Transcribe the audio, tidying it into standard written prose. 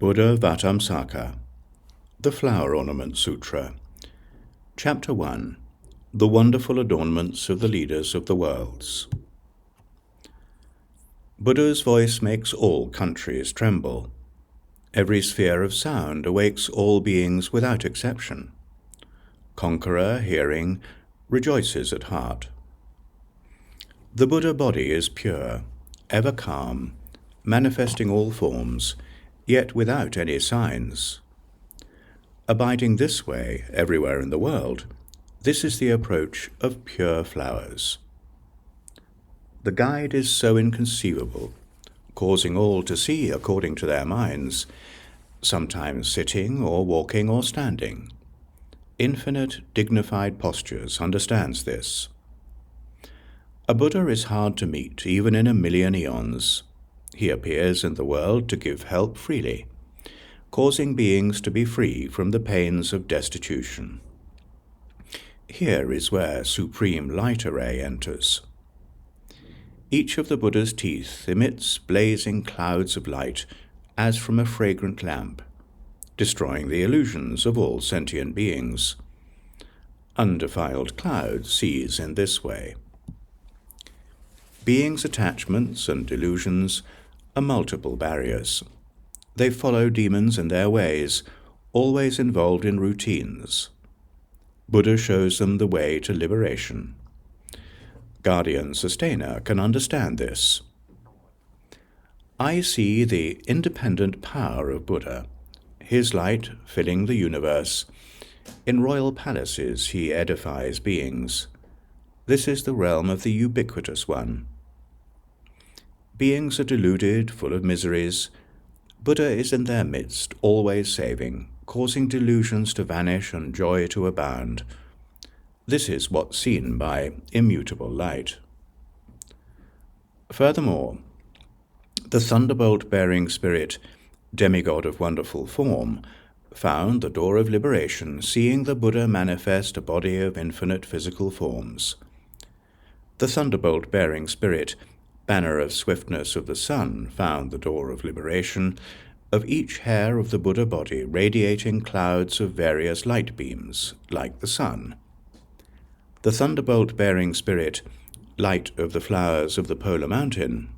Buddhāvataṃsaka, the Flower Ornament Sutra. Chapter 1. The Wonderful Adornments of the Leaders of the Worlds. Buddha's voice makes all countries tremble. Every sphere of sound awakes all beings without exception. Conqueror, hearing, rejoices at heart. The Buddha body is pure, ever calm, manifesting all forms, yet without any signs. Abiding this way everywhere in the world, this is the approach of pure flowers. The guide is so inconceivable, causing all to see according to their minds, sometimes sitting or walking or standing. Infinite, dignified postures understands this. A Buddha is hard to meet, even in a million eons. He appears in the world to give help freely, causing beings to be free from the pains of destitution. Here is where supreme light array enters. Each of the Buddha's teeth emits blazing clouds of light as from a fragrant lamp, destroying the illusions of all sentient beings. Undefiled cloud sees in this way. Beings' attachments and delusions are multiple barriers. They follow demons in their ways, always involved in routines. Buddha shows them the way to liberation. Guardian Sustainer can understand this. I see the independent power of Buddha, his light filling the universe. In royal palaces he edifies beings. This is the realm of the ubiquitous one. Beings are deluded, full of miseries. Buddha is in their midst, always saving, causing delusions to vanish and joy to abound. This is what's seen by immutable light. Furthermore, the thunderbolt-bearing spirit, demigod of wonderful form, found the door of liberation, seeing the Buddha manifest a body of infinite physical forms. The thunderbolt-bearing spirit, banner of swiftness of the sun, found the door of liberation, of each hair of the Buddha body radiating clouds of various light beams, like the sun. The thunderbolt-bearing spirit, light of the flowers of the polar mountain,